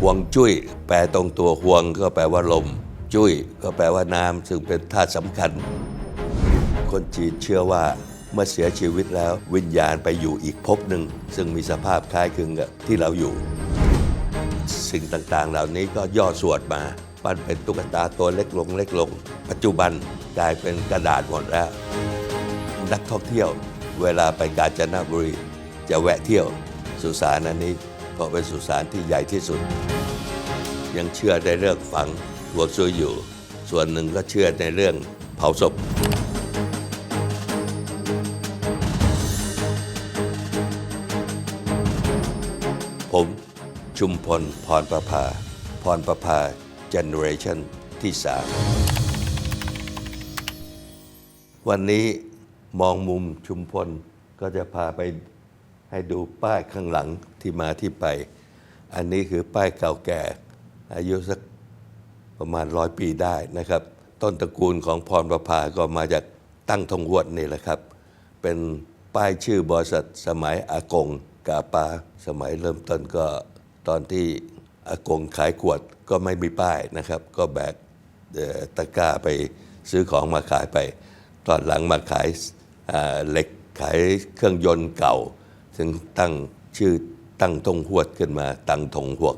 ฮวงจุ้ยแปลตรงตัวฮวงก็แปลว่าลมจุ้ยก็แปลว่าน้ำซึ่งเป็นธาตุสำคัญคนจีนเชื่อว่าเมื่อเสียชีวิตแล้ววิญญาณไปอยู่อีกภพหนึ่งซึ่งมีสภาพคล้ายคลึงกับที่เราอยู่สิ่งต่างๆเหล่านี้ก็ย่อส่วนมาปั้นเป็นตุ๊กตาตัวเล็กลงเล็กลงปัจจุบันกลายเป็นกระดาษหมดแล้วนักท่องเที่ยวเวลาไปกาญจนบุรีจะแวะเที่ยวสุสานอันนี้เพราะเป็นสุสานที่ใหญ่ที่สุดยังเชื่อในเรื่องฝังฮวงจุ้ยอยู่ส่วนหนึ่งก็เชื่อในเรื่องเผาศพผมชุมพลพรประภาเจเนอเรชันที่ 3วันนี้มองมุมชุมพลก็จะพาไปให้ดูป้ายข้างหลังที่มาที่ไปอันนี้คือป้ายเก่าแก่อายุสักประมาณ100 ปีได้นะครับต้นตระกูลของพรประภาก็มาจากตั้งทงหวดนี่แหละครับเป็นป้ายชื่อบริษัทสมัยอากงกาปาสมัยเริ่มต้นก็ตอนที่อากงขายขวดก็ไม่มีป้ายนะครับก็แบกตะกร้าไปซื้อของมาขายไปตอนหลังมาขายเหล็กขายเครื่องยนต์เก่าซึ่งตั้งชื่อตั้งทงหวดขึ้นมาตั้งทงหวด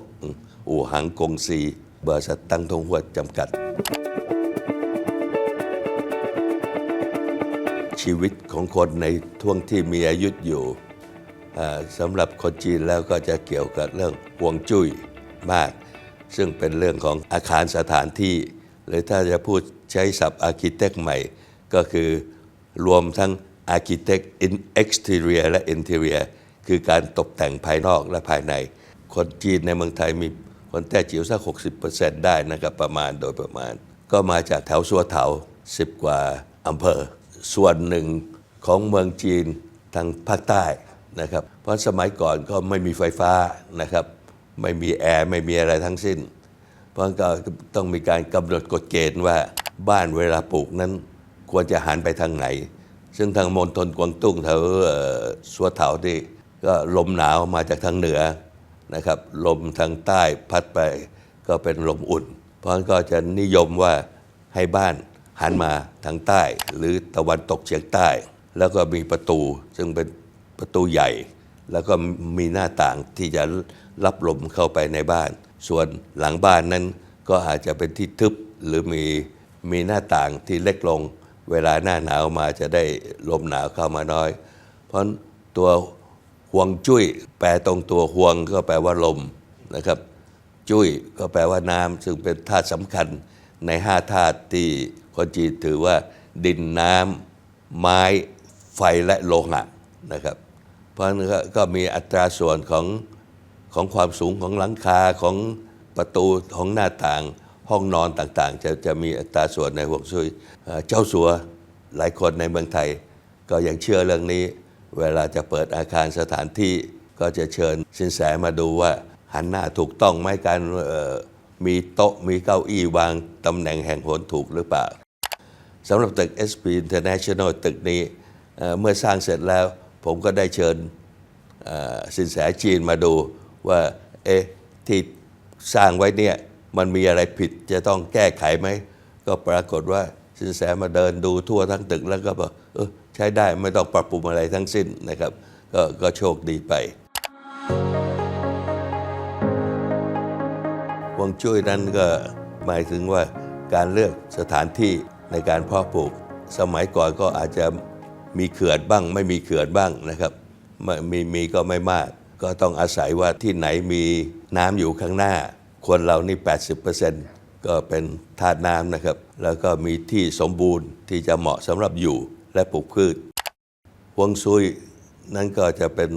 อู่หังกงซีบริษัทตั้งทงหวดจำกัดชีวิตของคนในช่วงที่มีอายุอยู่สำหรับคนจีนแล้วก็จะเกี่ยวกับเรื่องฮวงจุ้ยมากซึ่งเป็นเรื่องของอาคารสถานที่หรือถ้าจะพูดใช้ศัพท์อาร์คิเต็กใหม่ก็คือรวมทั้งอาร์คิเต็กเอ็กซ์เทเรียและอินเทเรียคือการตกแต่งภายนอกและภายในคนจีนในเมืองไทยมีคนแต้จิ๋วสัก 60% ได้นะครับประมาณโดยประมาณก็มาจากแถวซัวเถา10 กว่าอำเภอส่วนหนึ่งของเมืองจีนทางภาคใต้นะครับเพราะสมัยก่อนก็ไม่มีไฟฟ้านะครับไม่มีแอร์ไม่มีอะไรทั้งสิ้นเพราะก็ต้องมีการกำหนดกฎเกณฑ์ว่าบ้านเวลาปลูกนั้นควรจะหันไปทางไหนซึ่งทางมณฑลกวางตุ้งแถวซัวเถาที่ก็ลมหนาวมาจากทางเหนือนะครับลมทางใต้พัดไปก็เป็นลมอุ่นเพราะฉะนั้นก็จะนิยมว่าให้บ้านหันมาทางใต้หรือตะวันตกเฉียงใต้แล้วก็มีประตูซึ่งเป็นประตูใหญ่แล้วก็มีหน้าต่างที่จะรับลมเข้าไปในบ้านส่วนหลังบ้านนั้นก็อาจจะเป็นที่ทึบหรือมีหน้าต่างที่เล็กลงเวลาหน้าหนาวมาจะได้ลมหนาวเข้ามาน้อยเพราะตัวฮวงจุ้ยแปลตรงตัวฮวงก็แปลว่าลมนะครับจุ้ยก็แปลว่าน้ำซึ่งเป็นธาตุสำคัญใน5 ธาตุที่คนจีนถือว่าดินน้ำไม้ไฟและโลหะนะครับเพราะฉะนั้นก็มีอัตราส่วนของความสูงของหลังคาของประตูของหน้าต่างห้องนอนต่างๆจะมีอัตราส่วนในฮวงจุ้ยเจ้าสัวหลายคนในเมืองไทยก็ยังเชื่อเรื่องนี้เวลาจะเปิดอาคารสถานที่ก็จะเชิญสินแสมาดูว่าหันหน้าถูกต้องไหมการมีโต๊ะมีเก้าอี้วางตำแหน่งแห่งหนถูกหรือเปล่าสำหรับตึก SP International ตึกนี้เมื่อสร้างเสร็จแล้วผมก็ได้เชิญสินแสจีนมาดูว่าที่สร้างไว้เนี่ยมันมีอะไรผิดจะต้องแก้ไขไหมก็ปรากฏว่าสินแสมาเดินดูทั่วทั้งตึกแล้วก็บอกใช้ได้ไม่ต้องปรับปรุงอะไรทั้งสิ้นนะครับก็โชคดีไปฮวงจุ้ยนั้นก็หมายถึงว่าการเลือกสถานที่ในการเพาะปลูกสมัยก่อนก็อาจจะมีเขื่อนบ้างไม่มีเขื่อนบ้างนะครับมีก็ไม่มากก็ต้องอาศัยว่าที่ไหนมีน้ำอยู่ข้างหน้าคนเรานี่ 80% ก็เป็นธาตุน้ำนะครับแล้วก็มีที่สมบูรณ์ที่จะเหมาะสำหรับอยู่และปลูกพืชฮวงซุยนั้นก็จะเป็น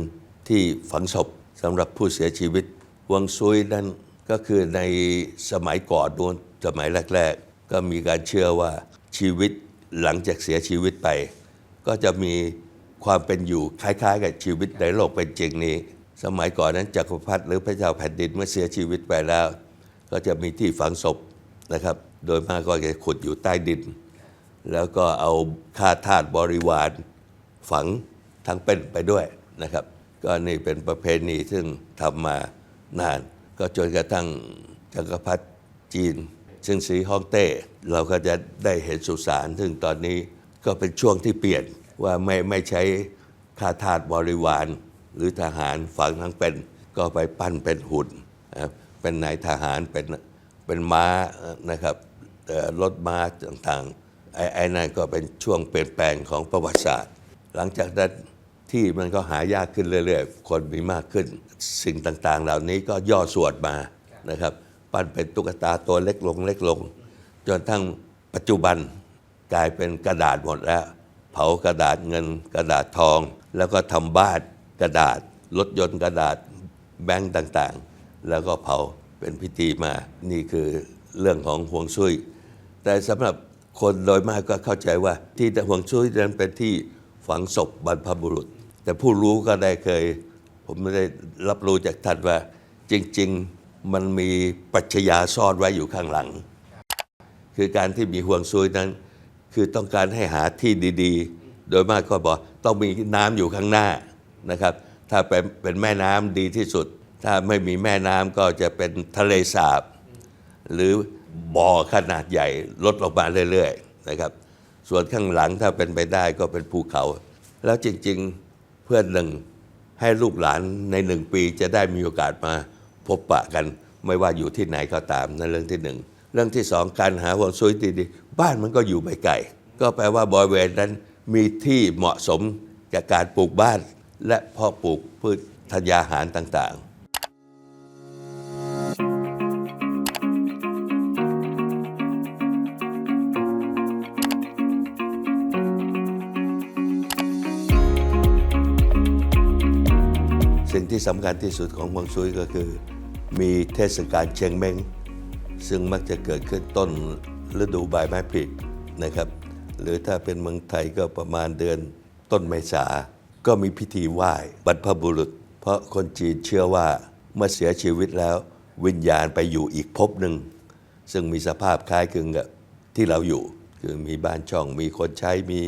ที่ฝังศพสำหรับผู้เสียชีวิตฮวงซุยนั้นก็คือในสมัยก่อนนู้นสมัยแรกๆก็มีการเชื่อว่าชีวิตหลังจากเสียชีวิตไปก็จะมีความเป็นอยู่คล้ายๆกับชีวิตในโลกเป็นจริงนี้สมัยก่อนนั้นจักรพรรดิหรือพระเจ้าแผ่นดินเมื่อเสียชีวิตไปแล้วก็จะมีที่ฝังศพนะครับโดยมากก็จะขุดอยู่ใต้ดินแล้วก็เอาข้าทาสบริวารฝังทั้งเป็นไปด้วยนะครับก็นี่เป็นประเพณีซึ่งทำมานาน ก็จนกระทั่งจักรพรรดิจีนซึ่งสีฮ่องเต้เราก็จะได้เห็นสุสานซึ่งตอนนี้ก็เป็นช่วงที่เปลี่ยนว่าไม่ใช้ข้าทาสบริวารหรือทหารฝังทั้งเป็นก็ไปปั้นเป็นหุ่นเป็นนายทหารเป็นม้านะครับรถม้าต่างๆไอ้นั่นก็เป็นช่วงเปลี่ยนแปลงของประวัติศาสตร์หลังจากนั้นที่มันก็หายากขึ้นเรื่อยๆคนมีมากขึ้นสิ่งต่างๆเหล่านี้ก็ย่อส่วนมานะครับปั้นเป็นตุ๊กตาตัวเล็กลงจนทั้งปัจจุบันกลายเป็นกระดาษหมดแล้วเผากระดาษเงินกระดาษทองแล้วก็ทำบ้านกระดาษรถยนต์กระดาษแบงก์ต่างๆแล้วก็เผาเป็นพิธีมานี่คือเรื่องของฮวงซุยแต่สำหรับคนโดยมากก็เข้าใจว่าที่ฮวงซุยนั้นเป็นที่ฝังศพบรรพบุรุษแต่ผู้รู้ก็ได้เคยผมไม่ได้รับรู้จากท่านว่าจริงๆมันมีปรัชญาซ่อนไว้อยู่ข้างหลังคือการที่มีฮวงซุยนั้นคือต้องการให้หาที่ดีๆโดยมากก็บอกต้องมีน้ำอยู่ข้างหน้านะครับถ้าเป็นแม่น้ำดีที่สุดถ้าไม่มีแม่น้ำก็จะเป็นทะเลสาบหรือบ่อขนาดใหญ่ลดลงมาเรื่อยๆนะครับส่วนข้างหลังถ้าเป็นไปได้ก็เป็นภูเขาแล้วจริงๆเพื่อนหนึ่งให้ลูกหลานใน1 ปีจะได้มีโอกาสมาพบปะกันไม่ว่าอยู่ที่ไหนก็ตามนั่นเรื่องที่1เรื่องที่2การหาฮวงซุยดีๆบ้านมันก็อยู่ไม่ไกลก็แปลว่าบริเวณนั้นมีที่เหมาะสมกับการปลูกบ้านและเพาะปลูกพืชธัญญาหารต่างๆสิ่งที่สำคัญที่สุดของฮวงซุยก็คือมีเทศกาลเชงเม้งซึ่งมักจะเกิดขึ้นต้นฤดูใบไม้ผลินะครับหรือถ้าเป็นเมืองไทยก็ประมาณเดือนต้นเมษาก็มีพิธีไหว้บรรพบุรุษเพราะคนจีนเชื่อว่าเมื่อเสียชีวิตแล้ววิญญาณไปอยู่อีกภพหนึ่งซึ่งมีสภาพคล้ายคลึงกับที่เราอยู่คือมีบ้านช่องมีคนใช้มี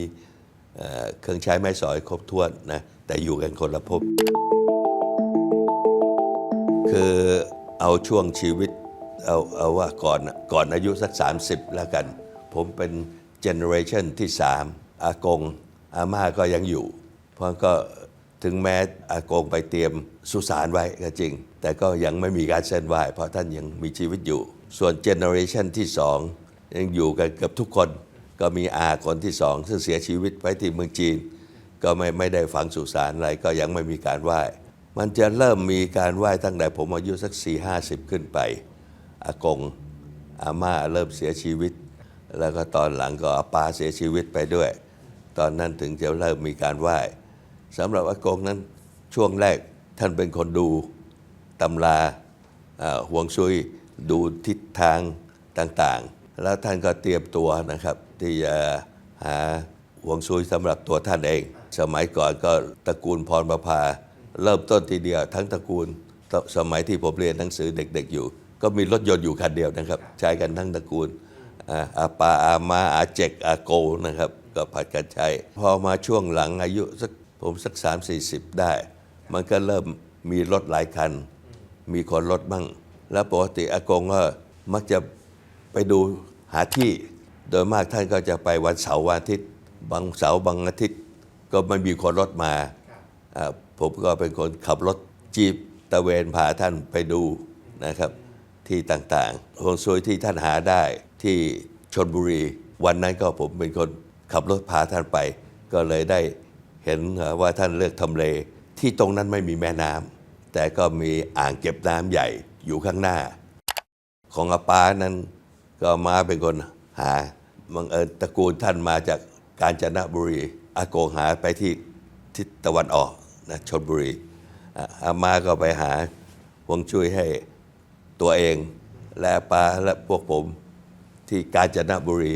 เครื่องใช้ไม้สอยครบถ้วนนะแต่อยู่กันคนละภพคือเอาช่วงชีวิตเอาว่าก่อนอายุสัก30แล้วกันผมเป็นเจเนอเรชันที่3อากงอาม่าก็ยังอยู่เพราะก็ถึงแม้อากงไปเตรียมสุสานไว้ก็จริงแต่ก็ยังไม่มีการเส้นไหว้เพราะท่านยังมีชีวิตอยู่ส่วนเจเนอเรชันที่2ยังอยู่กันเกือบทุกคนก็มีอาคนที่2ซึ่งเสียชีวิตไว้ที่เมืองจีนก็ไม่ได้ฝังสุสานอะไรก็ยังไม่มีการไหว้มันจะเริ่มมีการไหว้ตั้งแต่ผมอายุสัก40-50ขึ้นไปอากงอาม่าเริ่มเสียชีวิตแล้วก็ตอนหลังก็อาป้าเสียชีวิตไปด้วยตอนนั้นถึงจะเริ่มมีการไหว้สำหรับอากงนั้นช่วงแรกท่านเป็นคนดูตำราฮวงซุยดูทิศทางต่างๆแล้วท่านก็เตรียมตัวนะครับที่จะหาฮวงซุยสำหรับตัวท่านเองสมัยก่อนก็ตระกูลพรประภาเริ่มต้นทีเดียวทั้งตระกูลสมัยที่ผมเรียนหนังสือเด็กๆอยู่ก็มีรถยนต์อยู่คันเดียวนะครับใช้กันทั้งตระกูลอาปาอามาอาเจกอาโกนะครับก็ผัดกันใช้พอมาช่วงหลังอายุสัก30-40ได้มันก็เริ่มมีรถหลายคันมีคนรถบ้างแล้วปกติอากงก็มักจะไปดูหาที่โดยมากท่านก็จะไปวันเสาร์วันอาทิตย์บางเสาร์บางอาทิตย์ก็ไม่มีคนรถมาผมก็เป็นคนขับรถจีบตะเวนพาท่านไปดูนะครับที่ต่างๆฮวงซุยที่ท่านหาได้ที่ชลบุรีวันนั้นก็ผมเป็นคนขับรถพาท่านไปก็เลยได้เห็นว่าท่านเลือกทำเลที่ตรงนั้นไม่มีแม่น้ำแต่ก็มีอ่างเก็บน้ำใหญ่อยู่ข้างหน้าของอาป้านั้นก็มาเป็นคนหาบังเอิญตระกูลท่านมาจากกาญจนบุรีอากงหาไปที่ทิศตะวันออกนะชลบุรีอาม่าก็ไปหาฮวงจุ้ยให้ตัวเองและป้าและพวกผมที่กาญจนบุรี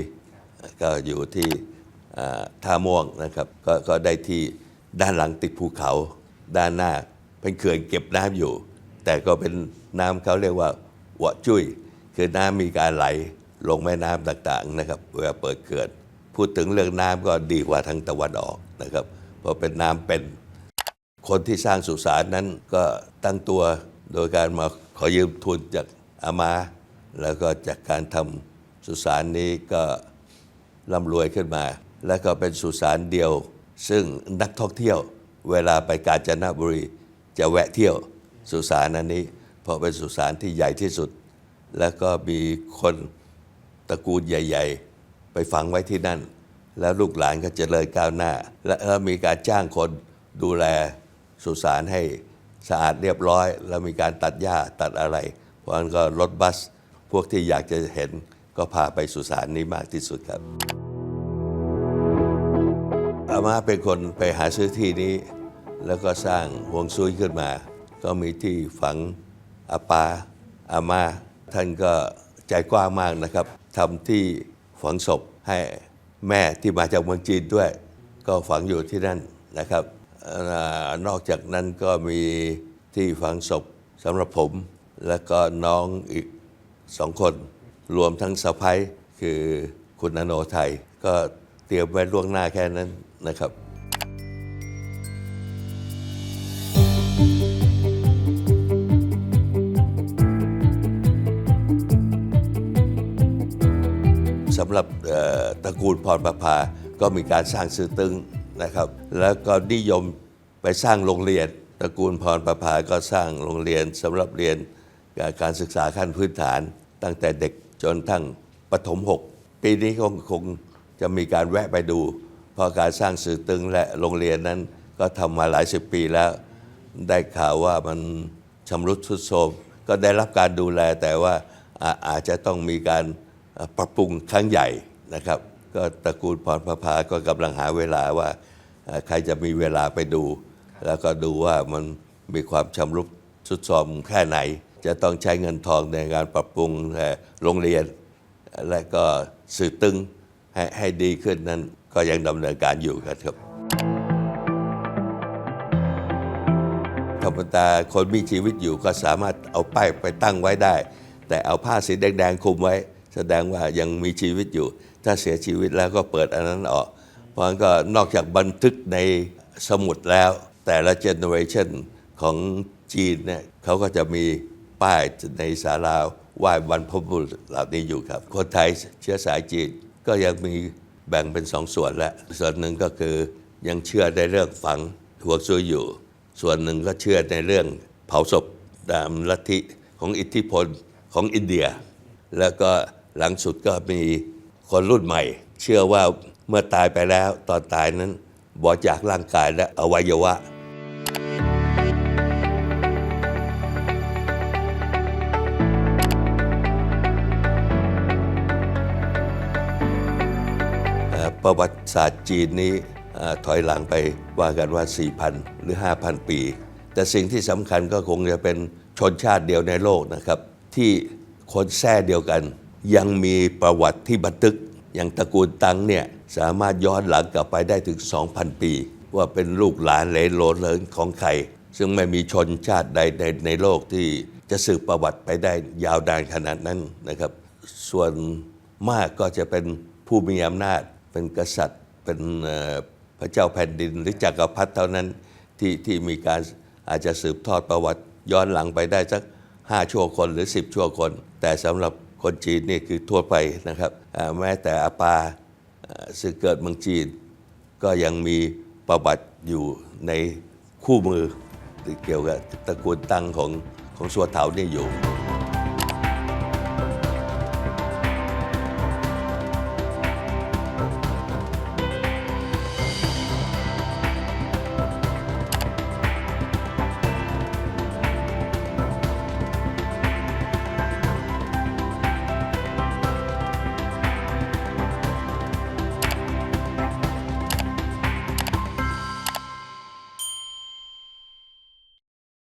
ก็อยู่ที่ท่าม่วงนะครับก็ได้ที่ด้านหลังติดภูเขาด้านหน้าเป็นเขื่อนเก็บน้ำอยู่แต่ก็เป็นน้ำเขาเรียกว่าหวะจุ้ยคือน้ำมีการไหลลงแม่น้ำต่างๆนะครับเวลาเปิดเขื่อนพูดถึงเรื่องน้ำก็ดีกว่าทางตะวันออกนะครับเพราะเป็นน้ำเป็นคนที่สร้างสุสานนั้นก็ตั้งตัวโดยการมาข อยืมทุนจากอามาแล้วก็จากการทำสุสานนี้ก็ร่ำรวยขึ้นมา แล้วก็เป็นสุสานเดียวซึ่งนักท่องเที่ยวเวลาไปกาญจนบุรีจะแวะเที่ยวสุสานอันนี้เพราะเป็นสุสานที่ใหญ่ที่สุดแล้วก็มีคนตระกูลใหญ่ๆไปฝังไว้ที่นั่นแล้วลูกหลานก็เจริญก้าวหน้าและมีการจ้างคนดูแลสุสานให้สะอาดเรียบร้อยแล้วมีการตัดหญ้าตัดอะไรเพราะฉะนั้นก็รถบัสพวกที่อยากจะเห็นก็พาไปสุสานนี้มากที่สุดครับอาม่าเป็นคนไปหาซื้อที่นี้แล้วก็สร้างฮวงซุยขึ้นมาก็มีที่ฝังอาปาอาม่าท่านก็ใจกว้างมากนะครับทำที่ฝังศพให้แม่ที่มาจากเมืองจีนด้วยก็ฝังอยู่ที่นั่นนะครับนอกจากนั้นก็มีที่ฝังศพสำหรับผมแล้วก็น้องอีก2 คนรวมทั้งสะใภ้คือคุณอโนไทยก็เตรียมไว้ล่วงหน้าแค่นั้นนะครับสำหรับตระกูลพรประภาก็มีการสร้างซื่อตึงนะครับแล้วก็นิยมไปสร้างโรงเรียนตระกูลพรประภาก็สร้างโรงเรียนสำหรับเรียนการศึกษาขั้นพื้นฐานตั้งแต่เด็กจนทั้งประถม 6ปีนี้คงจะมีการแวะไปดูเพราะการสร้างซื่อตึงและโรงเรียนนั้นก็ทำมาหลาย10 ปีแล้วได้ข่าวว่ามันชำรุดทรุดโทรมก็ได้รับการดูแลแต่ว่าอาจจะต้องมีการปรับปรุงครั้งใหญ่นะครับก็ตระกูลพรประภาก็กำลังหาเวลาว่าใครจะมีเวลาไปดูแล้วก็ดูว่ามันมีความชำรุดทรุดโทรมแค่ไหนจะต้องใช้เงินทองในการปรับปรุงโรงเรียนและก็สื่อตึงให้ดีขึ้นนั้นก็ยังดำเนินการอยู่ครับธรรมดาคนมีชีวิตอยู่ก็สามารถเอาป้ายไปตั้งไว้ได้แต่เอาผ้าสีแดงๆคลุมไว้แสดงว่ายังมีชีวิตอยู่ถ้าเสียชีวิตแล้วก็เปิดอันนั้นออกเพราะงั้นก็นอกจากบันทึกในสมุดแล้วแต่ละเจเนอเรชันของจีนเนี่ยเขาก็จะมีป้ายในศาลาไหว้บรรพบุรุษเหล่านี้อยู่ครับคนไทยเชื้อสายจีนก็ยังมีแบ่งเป็น2 ส่วนและส่วนหนึ่งก็คือยังเชื่อในเรื่องฝังฮวงซุยอยู่ส่วนหนึ่งก็เชื่อในเรื่องเผาศพตามลัทธิของอิทธิพลของอินเดียแล้วก็หลังสุดก็มีคนรุ่นใหม่เชื่อว่าเมื่อตายไปแล้วตอนตายนั้นบริจาคร่างกายและอวัยวะประวัติศาสตร์จีนนี้ถอยหลังไปว่ากันว่า 4,000 หรือ 5,000 ปีแต่สิ่งที่สำคัญก็คงจะเป็นชนชาติเดียวในโลกนะครับที่คนแท้เดียวกันยังมีประวัติที่บันทึกอย่างตระกูลตังเนี่ยสามารถย้อนหลังกลับไปได้ถึง 2,000 ปีว่าเป็นลูกหลานเหลนโหลนของใครซึ่งไม่มีชนชาติใดในโลกที่จะสืบประวัติไปได้ยาวนานขนาดนั้นนะครับส่วนมากก็จะเป็นผู้มีอำนาจเป็นกษัตริย์เป็นพระเจ้าแผ่นดินหรือจักรพรรดิเท่านั้นที่มีการอาจจะสืบทอดประวัติย้อนหลังไปได้สัก5 ชั่วคนหรือ10 ชั่วคนแต่สำหรับคนจีนนี่คือทั่วไปนะครับแม้แต่อาปาซึ่งเกิดเมืองจีนก็ยังมีประวัติอยู่ในคู่มือที่เกี่ยวกับตระกูลตังของสัวเถานี่อยู่